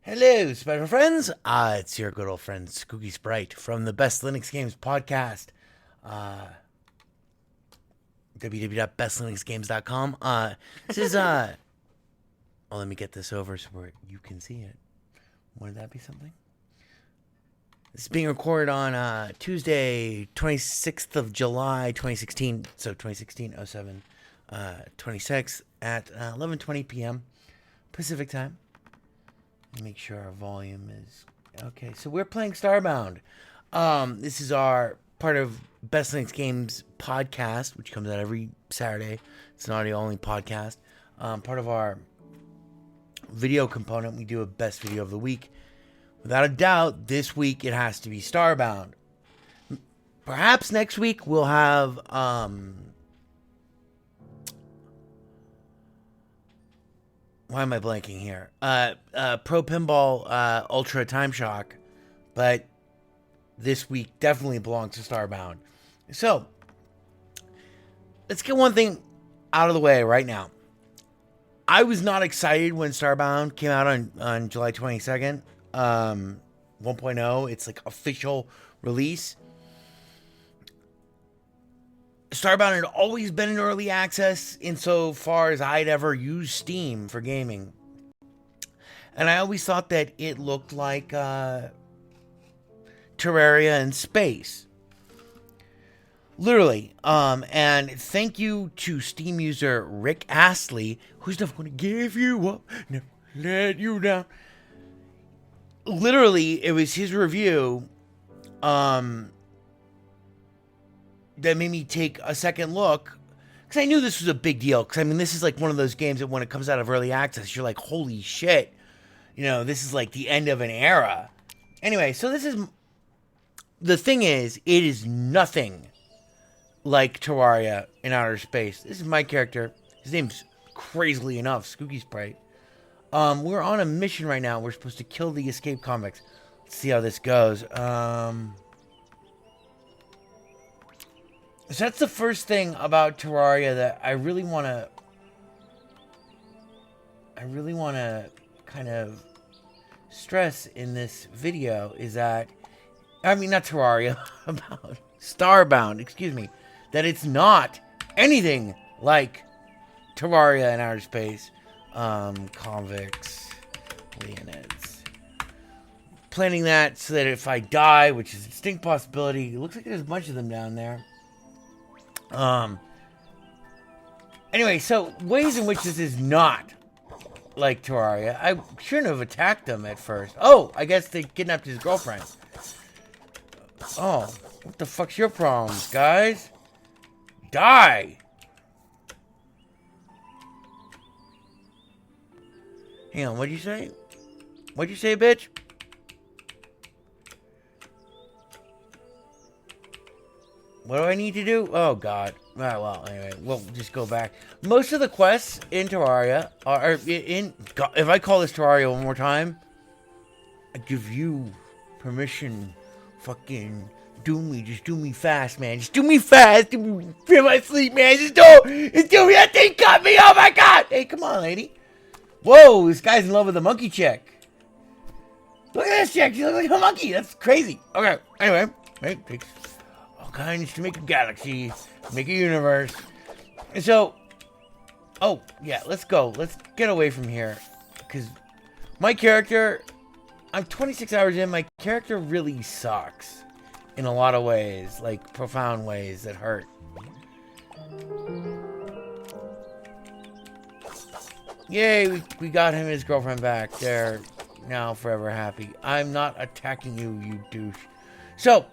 Hello, special friends. It's your good old friend Skooky Sprite from the Best Linux Games podcast. Uh, www.bestlinuxgames.com. This is well, let me get this over so where you can see it. Wouldn't that be something? This is being recorded on Tuesday, 26th of July, 2016. So 2016-07, 26th at 11:20 p.m. Pacific time. Make sure our volume is okay. So we're playing Starbound. This is our part of Best Linux Games podcast, which comes out every Saturday. It's an audio only podcast. Part of our video component, we do a best video of the week. Without a doubt, this week it has to be Starbound. Perhaps next week we'll have why am I blanking here? Pro Pinball Ultra Time Shock, but this week definitely belongs to Starbound. So, let's get one thing out of the way right now. I was not excited when Starbound came out on July 22nd. 1.0, it's like official release. Starbound had always been in early access insofar as I'd ever used Steam for gaming. And I always thought that it looked like Terraria in Space. Literally. And thank you to Steam user Rick Astley, who's never going to give you up, never let you down. Literally, it was his review that made me take a second look, because I knew this was a big deal. Because I mean, this is like one of those games that when it comes out of early access, you're like, holy shit, this is like the end of an era. Anyway, so this is the thing is, it is nothing like Terraria in outer space. This is my character. His name's crazily enough Skooky Sprite. We're on a mission right now. We're supposed to kill the escaped convicts. Let's see how this goes. So that's the first thing about Terraria that I really want to kind of stress in this video is that, I mean, not Terraria, about Starbound, excuse me, that it's not anything like Terraria in outer space. Convicts, Leonids. Planning that so that if I die, which is a distinct possibility, it looks like there's a bunch of them down there. Anyway, so ways in which this is not like Terraria. I shouldn't have attacked them at first. Oh, I guess they kidnapped his girlfriend. Oh, what the fuck's your problems, guys? Die! Hang on, what'd you say? What'd you say, bitch? What do I need to do? Oh, God. Alright, well, anyway, we'll just go back. Most of the quests in Terraria are in... If I call this Terraria one more time, I give you permission. Fucking do me. Just do me fast, man. Just do me fast. Do me in my sleep, man. Just do me. That thing cut me. Oh, my God. Hey, come on, lady. Whoa, this guy's in love with a monkey chick. Look at this chick. She looks like a monkey. That's crazy. Okay, anyway. Right, takes all kinds to make a galaxy, make a universe. And so, oh, yeah, let's go. Let's get away from here. Because my character, I'm 26 hours in. My character really sucks in a lot of ways, like profound ways that hurt. Yay, we got him and his girlfriend back. They're now forever happy. I'm not attacking you, you douche. So,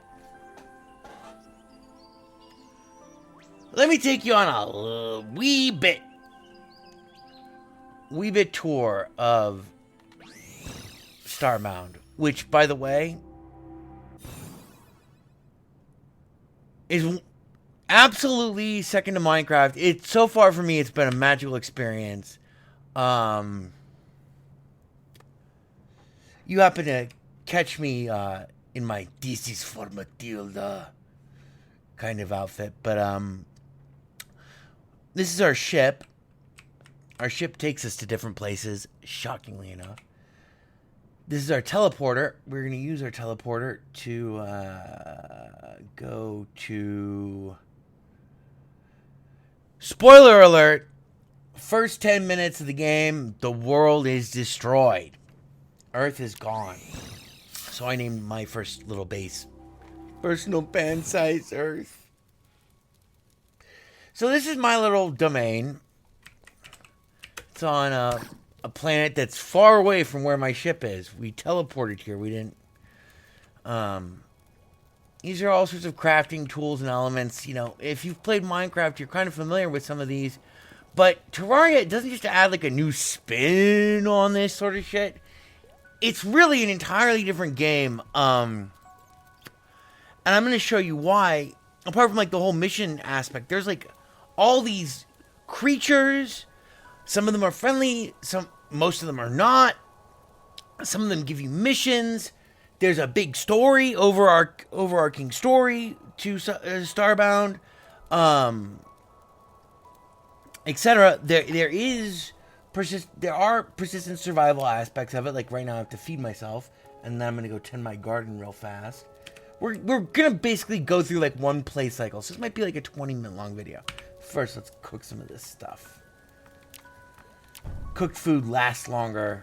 let me take you on a wee bit tour of Starbound, which, by the way, is absolutely second to Minecraft. So far for me, it's been a magical experience. You happen to catch me in my "This is for Matilda" kind of outfit, but this is our ship. Our ship takes us to different places, shockingly enough. This is our teleporter. We're going to use our teleporter to go to... Spoiler alert! First 10 minutes of the game, the world is destroyed. Earth is gone. So I named my first little base Personal Pan Size Earth. So this is my little domain. It's on a planet that's far away from where my ship is. We teleported here. We didn't... These are all sorts of crafting tools and elements. You know, if you've played Minecraft, you're kind of familiar with some of these. But Terraria doesn't just add like a new spin on this sort of shit. It's really an entirely different game. And I'm going to show you why. Apart from like the whole mission aspect, there's like all these creatures. Some of them are friendly. Most of them are not. Some of them give you missions. There's a big story, overarching story to Starbound, etc. There are persistent survival aspects of it. Like right now, I have to feed myself, and then I'm gonna go tend my garden real fast. We're gonna basically go through like one play cycle, so this might be like a 20-minute long video. First, let's cook some of this stuff. Cooked food lasts longer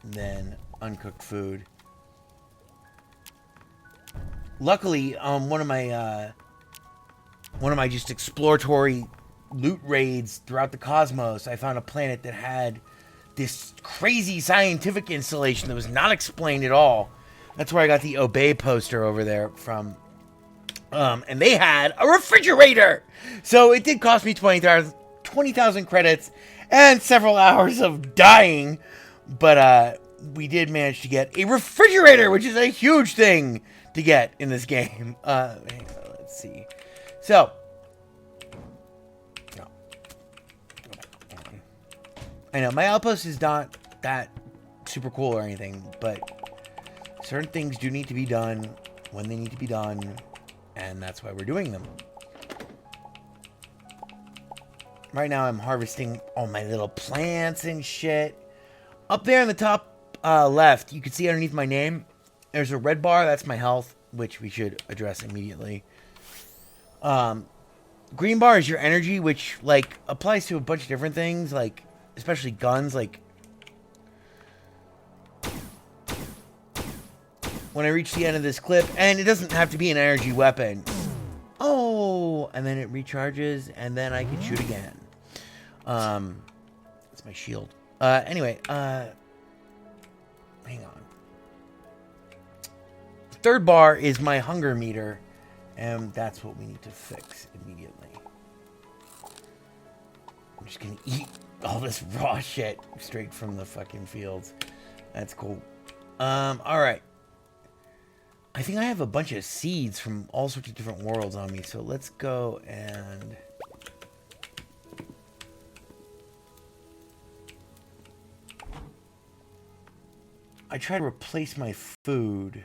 than uncooked food. Luckily, one of my just exploratory loot raids throughout the cosmos, I found a planet that had this crazy scientific installation that was not explained at all. That's where I got the Obey poster over there from. And they had a refrigerator! So it did cost me 20,000 credits and several hours of dying. But we did manage to get a refrigerator, which is a huge thing to get in this game. Let's see. So, no. I know my outpost is not that super cool or anything, but certain things do need to be done when they need to be done, and that's why we're doing them. Right now I'm harvesting all my little plants and shit. Up there in the top left, you can see underneath my name, there's a red bar. That's my health, which we should address immediately. Green bar is your energy, which like applies to a bunch of different things, like especially guns. Like when I reach the end of this clip, and it doesn't have to be an energy weapon. Oh, and then it recharges, and then I can shoot again. That's my shield. Anyway, hang on. The third bar is my hunger meter, and that's what we need to fix immediately. I'm just gonna eat all this raw shit straight from the fucking fields. That's cool. Alright. I think I have a bunch of seeds from all sorts of different worlds on me, so let's go and... I try to replace my food.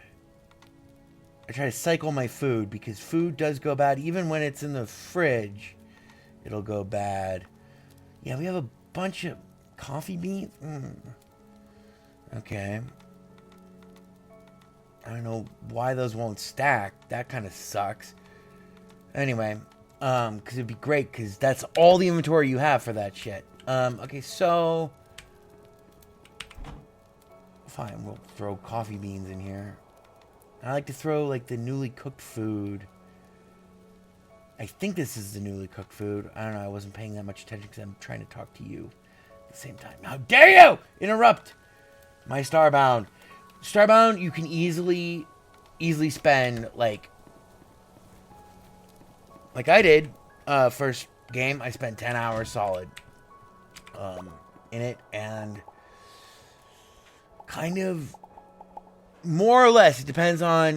I try to cycle my food, because food does go bad. Even when it's in the fridge, it'll go bad. Yeah, we have a bunch of coffee beans. Okay. I don't know why those won't stack. That kind of sucks. Anyway, because it'd be great, because that's all the inventory you have for that shit. Okay, so... Fine, we'll throw coffee beans in here. I like to throw, like, the newly cooked food. I think this is the newly cooked food. I don't know, I wasn't paying that much attention because I'm trying to talk to you at the same time. How dare you interrupt my Starbound. Starbound, you can easily spend, like I did, first game, I spent 10 hours solid, in it, and kind of, more or less, it depends on,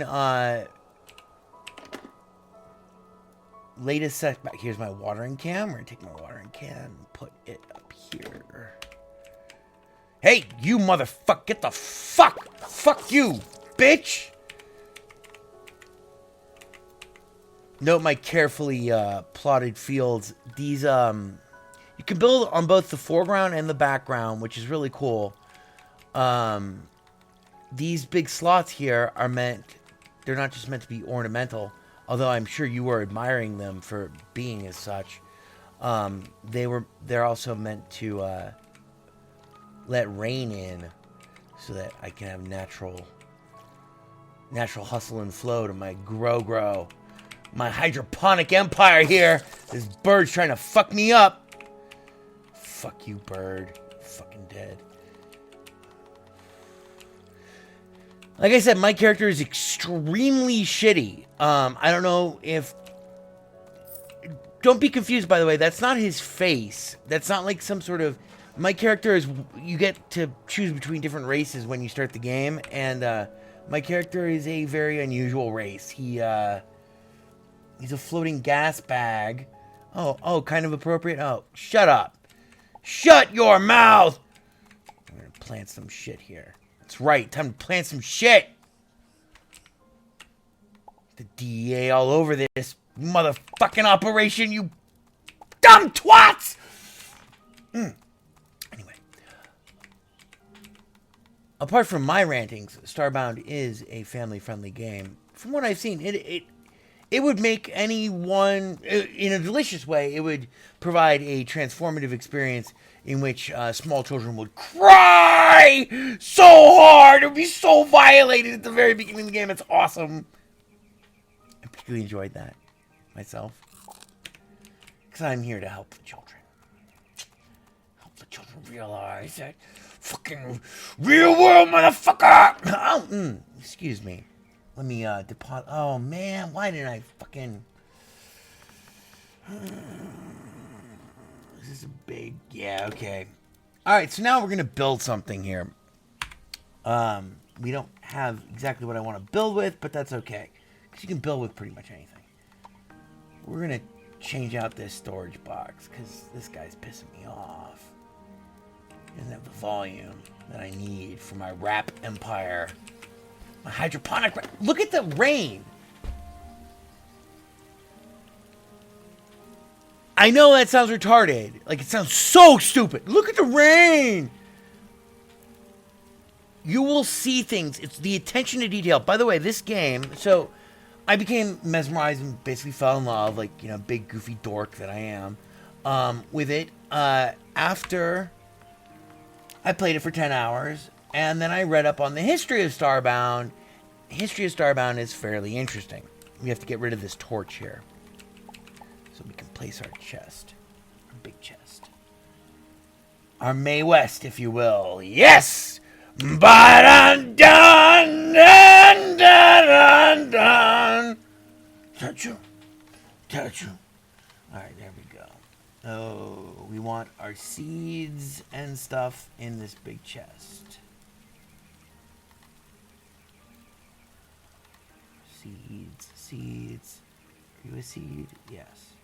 latest setback. Here's my watering can. We're gonna take my watering can and put it up here. Hey, you motherfucker, get the fuck you, bitch! Note my carefully plotted fields. These, you can build on both the foreground and the background, which is really cool. These big slots here are they're not just meant to be ornamental, although I'm sure you were admiring them for being as such. They're also meant to let rain in so that I can have natural hustle and flow to my grow. My hydroponic empire here. This bird's trying to fuck me up. Fuck you, bird. Fucking dead. Like I said, my character is extremely shitty. I don't know if... Don't be confused, by the way. That's not his face. That's not like some sort of... My character is... You get to choose between different races when you start the game. And my character is a very unusual race. He's a floating gas bag. Oh, kind of appropriate. Oh, shut up. Shut your mouth! I'm gonna plant some shit here. That's right, time to plant some shit! The DEA all over this motherfucking operation, you dumb twats! Anyway. Apart from my rantings, Starbound is a family-friendly game. From what I've seen, it would make anyone, in a delicious way, it would provide a transformative experience in which small children would cry so hard. It would be so violated at the very beginning of the game. It's awesome. I particularly enjoyed that myself. Because I'm here to help the children. Help the children realize that fucking real world motherfucker. Oh, excuse me. Let me deposit. Oh man, why didn't I fucking? This is a big. Yeah, okay. All right, so now we're gonna build something here. We don't have exactly what I want to build with, but that's okay because you can build with pretty much anything. We're gonna change out this storage box because this guy's pissing me off. He doesn't have the volume that I need for my rap empire. My hydroponic... Look at the rain! I know that sounds retarded. Like, it sounds so stupid. Look at the rain! You will see things. It's the attention to detail. By the way, this game... So, I became mesmerized and basically fell in love. Like, you know, big goofy dork that I am. With it. After I played it for 10 hours... And then I read up on the history of Starbound. The history of Starbound is fairly interesting. We have to get rid of this torch here. So we can place our chest. Our big chest. Our Mae West, if you will. Yes! Ba-dun, dun, dun, dun, dun. Touch you. Touch you. Alright, there we go. Oh, we want our seeds and stuff in this big chest. Seeds. Are you a seed? Yes.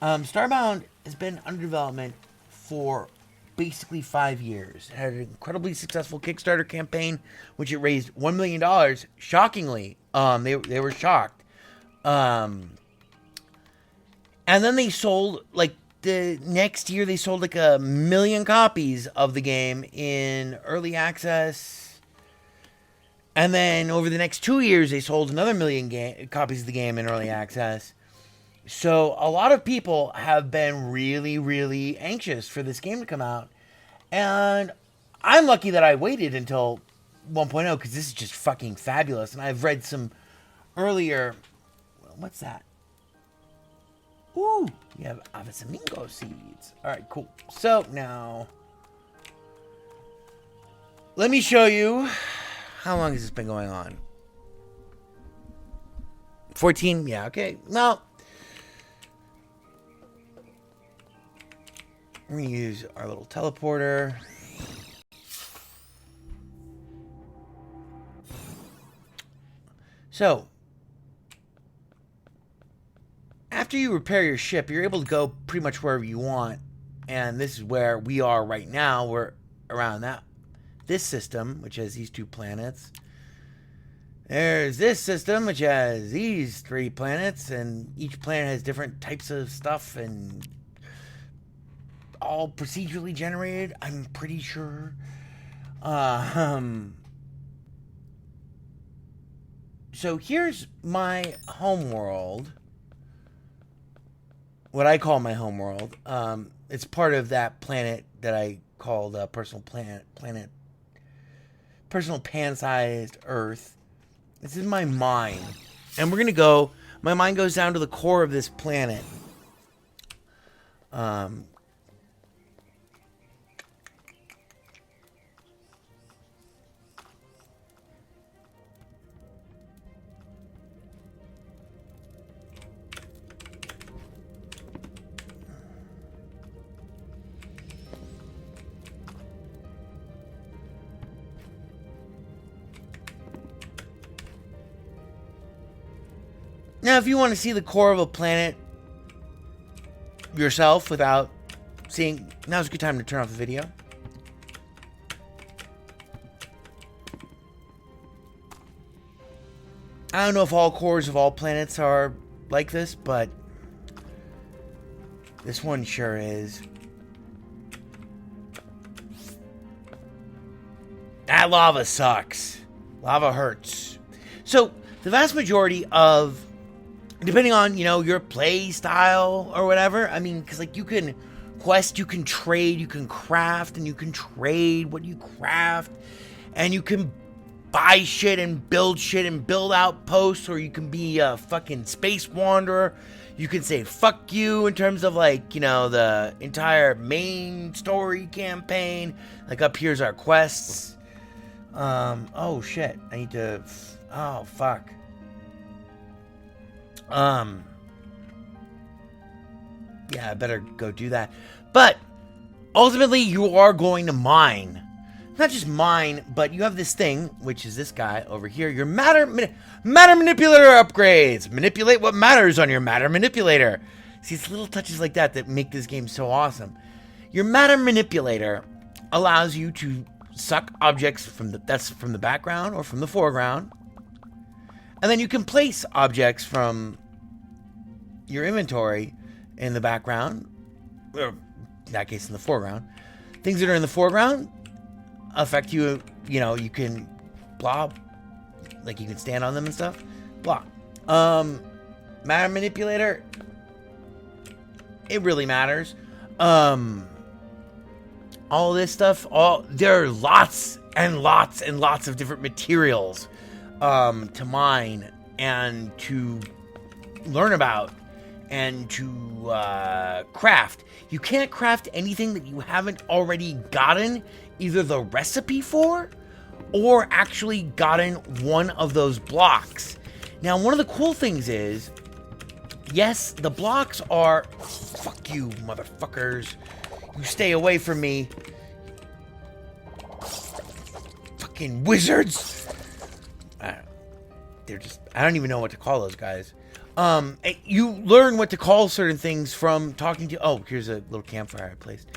Starbound has been under development for basically 5 years. It had an incredibly successful Kickstarter campaign, which it raised $1 million. Shockingly, they were shocked. And then they sold, like, the next year they sold like 1 million copies of the game in early access. And then over the next 2 years, they sold another 1 million copies of the game in early access. So a lot of people have been really, really anxious for this game to come out. And I'm lucky that I waited until 1.0 because this is just fucking fabulous. And I've read some earlier... What's that? Ooh, you have Avasamingo seeds. All right, cool. So now... Let me show you... How long has this been going on? 14? Yeah, okay. Now, we're going to use our little teleporter. So, after you repair your ship, you're able to go pretty much wherever you want. And this is where we are right now. We're around this system, which has these 2 planets. There's this system, which has these 3 planets, and each planet has different types of stuff, and all procedurally generated, I'm pretty sure. Um, so here's my homeworld. What I call my homeworld. It's part of that planet that I called personal pan-sized Earth. This is my mind, and we're gonna go. My mind goes down to the core of this planet. Um, Now, if you want to see the core of a planet yourself without seeing, now's a good time to turn off the video. I don't know if all cores of all planets are like this, but this one sure is. That lava sucks. Lava hurts. So, the vast majority of, depending on, your play style or whatever, I mean, because, you can quest, you can trade, you can craft, and you can trade what you craft, and you can buy shit and build outposts, or you can be a fucking space wanderer. You can say fuck you in terms of, the entire main story campaign. Up here's our quests. Oh shit, I need to, oh fuck. Yeah, I better go do that. But ultimately, you are going to mine. Not just mine, but you have this thing, which is this guy over here. Your matter manipulator upgrades. Manipulate what matters on your matter manipulator. See, it's little touches like that that make this game so awesome. Your matter manipulator allows you to suck objects from the background or from the foreground. And then you can place objects from your inventory in the background, or in that case in the foreground. Things that are in the foreground affect you, you can blah, you can stand on them and stuff. Blah. Matter manipulator, it really matters. All this stuff, there are lots and lots and lots of different materials to mine and to learn about and to craft. You can't craft anything that you haven't already gotten either the recipe for or actually gotten one of those blocks. Now, one of the cool things is, yes, the blocks are, fuck you, motherfuckers. You stay away from me. Fucking wizards. They're just, I don't even know what to call those guys. You learn what to call certain things from talking to, oh, here's a little campfire I placed.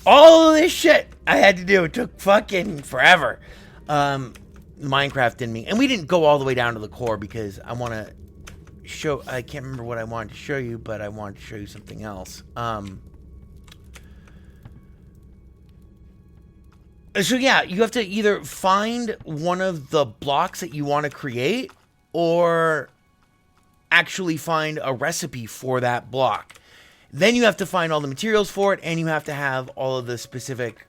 All of this shit I had to do, it took fucking forever. Minecraft in me. And we didn't go all the way down to the core because I want to show, I can't remember what I wanted to show you, but I wanted to show you something else. So yeah, you have to either find one of the blocks that you want to create or actually find a recipe for that block. Then you have to find all the materials for it, and you have to have all of the specific...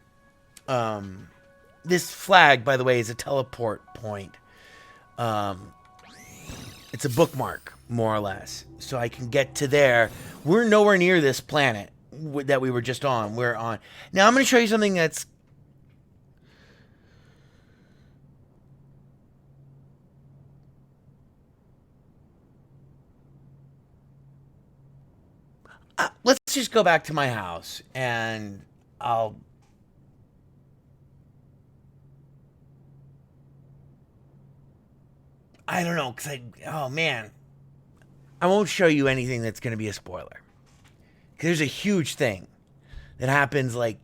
this flag, by the way, is a teleport point. It's a bookmark, more or less. So I can get to there. We're nowhere near this planet that we were just on. We're on... Now, I'm going to show you something that's... let's just go back to my house, and I don't know, because oh man. I won't show you anything that's going to be a spoiler. Because there's a huge thing that happens, I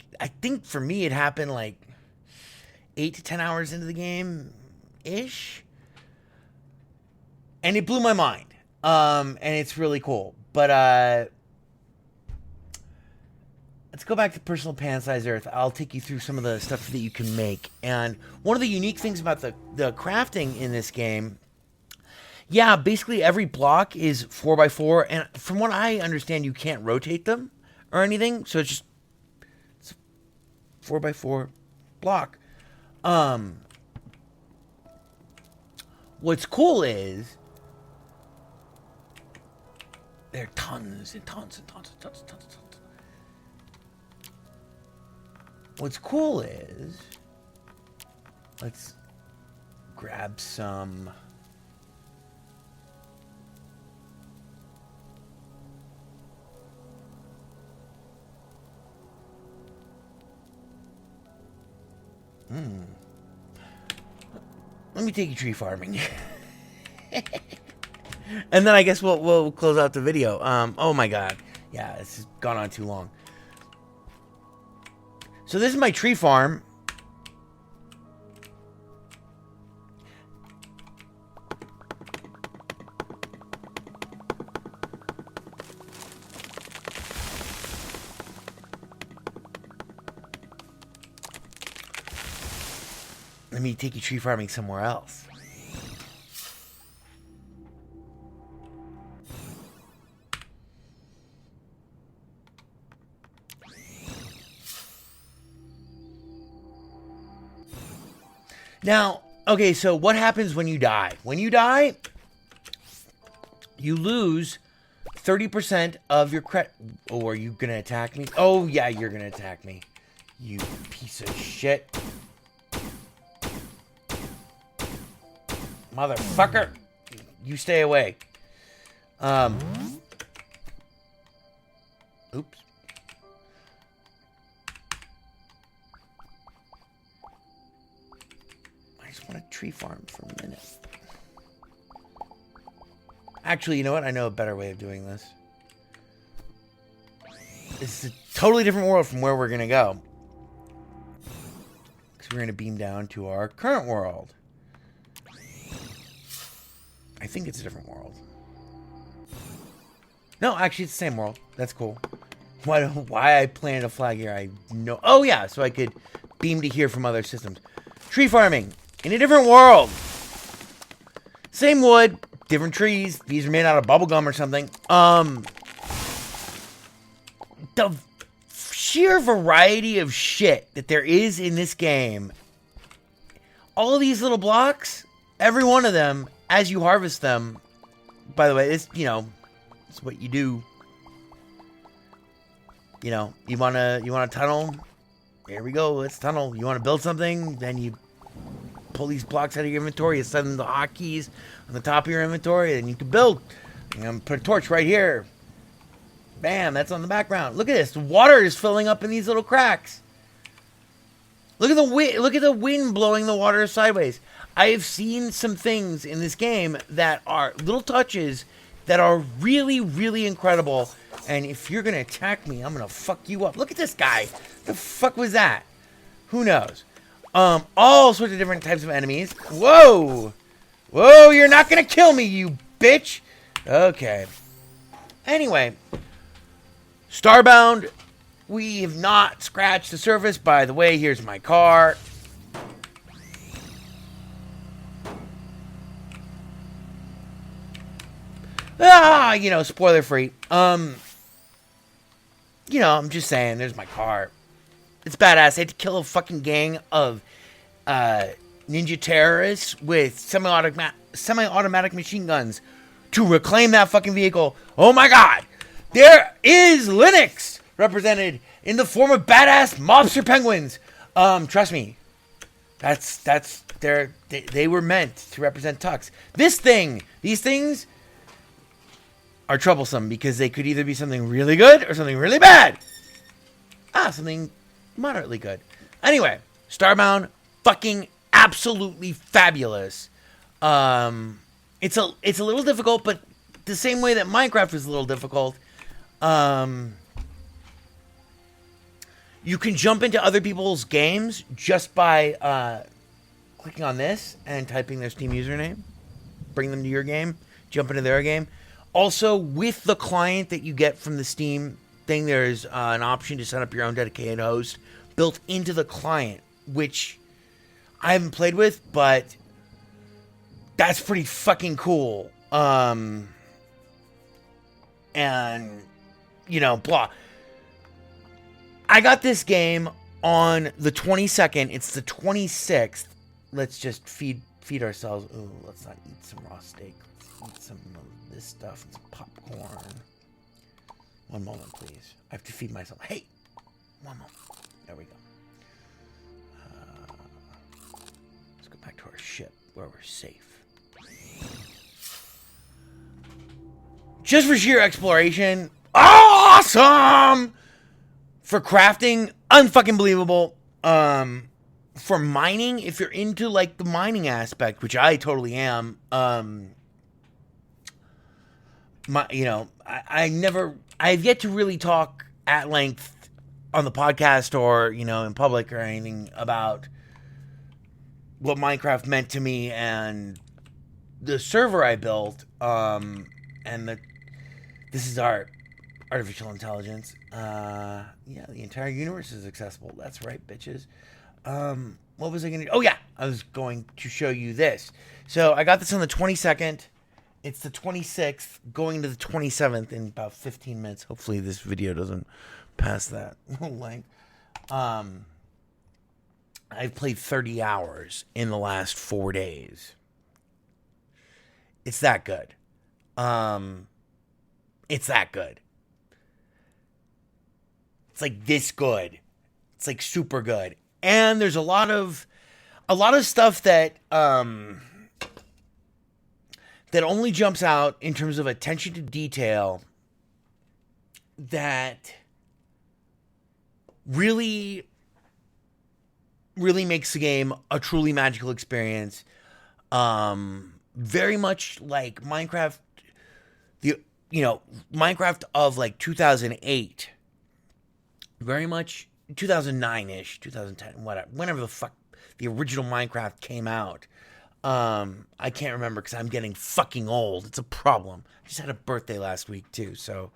think for me it happened 8 to 10 hours into the game-ish. And it blew my mind. And it's really cool. But, let's go back to personal pan-sized Earth. I'll take you through some of the stuff that you can make. And one of the unique things about the crafting in this game, yeah, basically every block is 4x4, and from what I understand, you can't rotate them or anything, so it's a 4x4 block. What's cool is there are tons and tons and tons and tons and tons and tons. What's cool is, let's grab some. Let me take you tree farming. And then I guess we'll close out the video. Oh my god. Yeah, this has gone on too long. So this is my tree farm. Let me take you tree farming somewhere else. Now, okay, so what happens when you die? When you die, you lose 30% of your credit. Oh, are you gonna attack me? Oh, yeah, you're gonna attack me. You piece of shit. Motherfucker. You stay away. Oops. I just want to tree farm for a minute. Actually, you know what? I know a better way of doing this. This is a totally different world from where we're going to go. Because we're going to beam down to our current world. I think it's a different world. No, actually, it's the same world. That's cool. Why I planted a flag here, I know. Oh, yeah, so I could beam to here from other systems. Tree farming in a different world. Same wood, different trees. These are made out of bubblegum or something. The sheer variety of shit that there is in this game. All of these little blocks, every one of them, as you harvest them, by the way, it's, you know, it's what you do. You know, you want to tunnel? There we go, let's tunnel. You want to build something? Then you pull these blocks out of your inventory, you set them the hotkeys on the top of your inventory, and you can build. I'm going to put a torch right here. Bam, that's on the background. Look at this. The water is filling up in these little cracks. Look at the wind blowing the water sideways. I have seen some things in this game that are little touches that are really, really incredible. And if you're going to attack me, I'm going to fuck you up. Look at this guy. The fuck was that? Who knows? All sorts of different types of enemies. Whoa! Whoa, you're not going to kill me, you bitch! Okay. Anyway. Starbound. We have not scratched the surface. By the way, here's my car. You know, spoiler free. You know, I'm just saying, there's my car. It's badass. I had to kill a fucking gang of ninja terrorists with semi-automatic machine guns to reclaim that fucking vehicle. Oh my god! There is Linux represented in the form of badass mobster penguins. Trust me. They were meant to represent Tux. These things are troublesome because they could either be something really good or something really bad. Something moderately good. Anyway, Starbound, fucking absolutely fabulous. It's a little difficult, but the same way that Minecraft is a little difficult. You can jump into other people's games just by clicking on this and typing their Steam username. Bring them to your game. Jump into their game. Also, with the client that you get from the Steam thing, there's an option to set up your own dedicated host built into the client, which I haven't played with, but that's pretty fucking cool. And, blah. I got this game on the 22nd. It's the 26th. Let's just feed ourselves. Ooh, let's not eat some raw steak. Let's eat some of this stuff and some popcorn. One moment, please. I have to feed myself. Hey! One moment. There we go. Let's go back to our ship where we're safe. Just for sheer exploration. Awesome! For crafting, unfucking believable. For mining, if you're into like the mining aspect, which I totally am, I've yet to really talk at length on the podcast or, in public or anything about what Minecraft meant to me and the server I built, this is our artificial intelligence. The entire universe is accessible. That's right, bitches. What was I going to do? Oh, yeah. I was going to show you this. So I got this on the 22nd. It's the 26th, going to the 27th in about 15 minutes. Hopefully this video doesn't pass that length. I've played 30 hours in the last 4 days. It's that good. It's that good. It's like this good. It's like super good. And there's a lot of stuff that that only jumps out in terms of attention to detail that really makes the game a truly magical experience. Very much like Minecraft, Minecraft of like 2008. Very much 2009-ish, 2010, whatever, whenever the fuck the original Minecraft came out. I can't remember because I'm getting fucking old. It's a problem. I just had a birthday last week too, so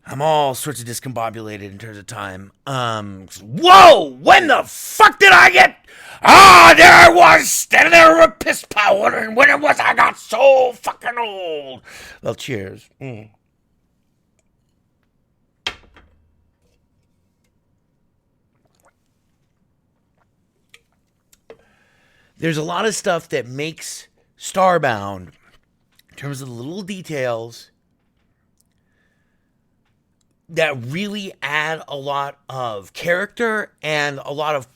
I'm all sorts of discombobulated in terms of time. Whoa! When the fuck did I get? There I was, standing there with a piss pile, wondering when it was I got so fucking old. Well, cheers. There's a lot of stuff that makes Starbound, in terms of the little details, that really add a lot of character and a lot of,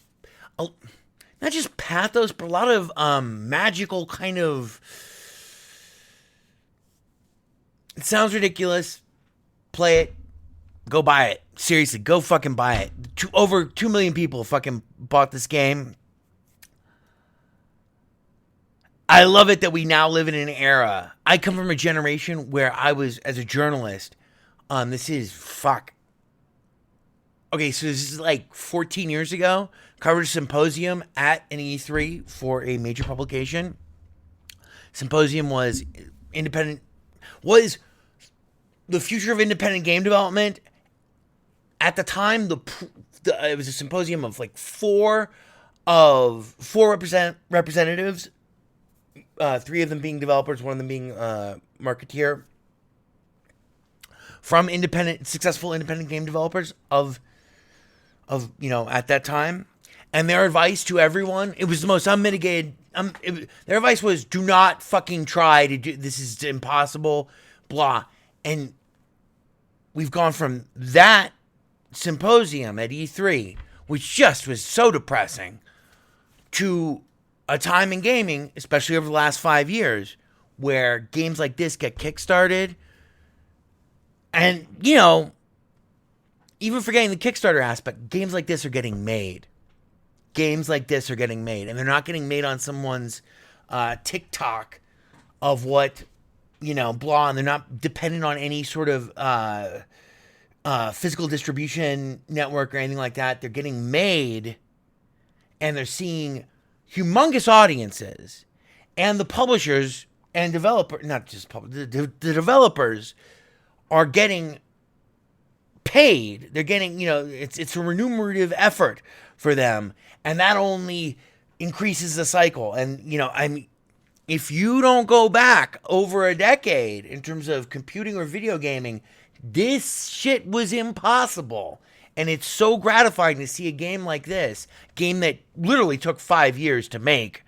not just pathos, but a lot of magical kind of, it sounds ridiculous. Play it. Go buy it. Seriously, go fucking buy it. Over 2 million people fucking bought this game. I love it that we now live in an era. I come from a generation where I was, as a journalist, this is, okay, so this is like 14 years ago, covered a symposium at an E3 for a major publication. Symposium was the future of independent game development. At the time, it was a symposium of like four representatives. 3 of them being developers, 1 of them being marketeer, from successful independent game developers of at that time, and their advice to everyone, it was the most unmitigated. Their advice was, do not fucking try to do this. Is impossible, blah. And we've gone from that symposium at E3, which just was so depressing, to a time in gaming, especially over the last 5 years, where games like this get kickstarted. And, even forgetting the Kickstarter aspect, games like this are getting made. And they're not getting made on someone's TikTok of what, blah, and they're not dependent on any sort of physical distribution network or anything like that. They're getting made, and they're seeing humongous audiences, and the publishers and the developers are getting paid. They're getting, it's a remunerative effort for them, and that only increases the cycle. And if you don't go back over a decade in terms of computing or video gaming, this shit was impossible. And it's so gratifying to see a game like this, game that literally took 5 years to make,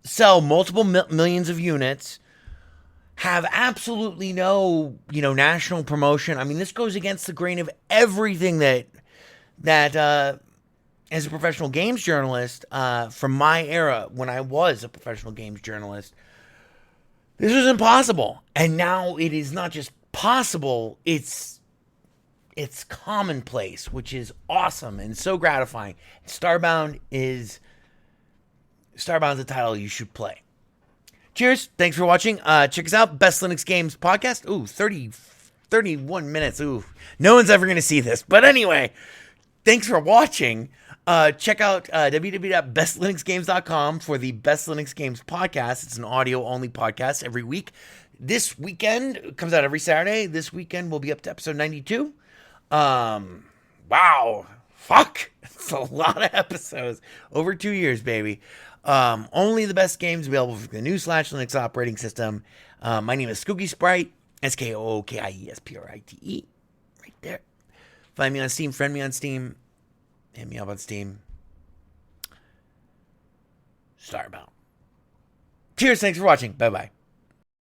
sell multiple millions of units, have absolutely no, national promotion. I mean, this goes against the grain of everything that as a professional games journalist, from my era when I was a professional games journalist, this was impossible. And now it is not just possible, it's commonplace, which is awesome and so gratifying. Starbound's a title you should play. Cheers. Thanks for watching. Check us out. Best Linux Games Podcast. Ooh, 31 minutes. Ooh, no one's ever going to see this. But anyway, thanks for watching. Check out www.bestlinuxgames.com for the Best Linux Games Podcast. It's an audio-only podcast every week. This weekend, it comes out every Saturday. This weekend, we'll be up to episode 92. Wow. Fuck. It's a lot of episodes. Over 2 years, baby. Only the best games available for the new /Linux operating system. My name is Skooky Sprite. SKOOKIESPRITE. Right there. Find me on Steam. Friend me on Steam. Hit me up on Steam. Starbound. Cheers. Thanks for watching. Bye-bye.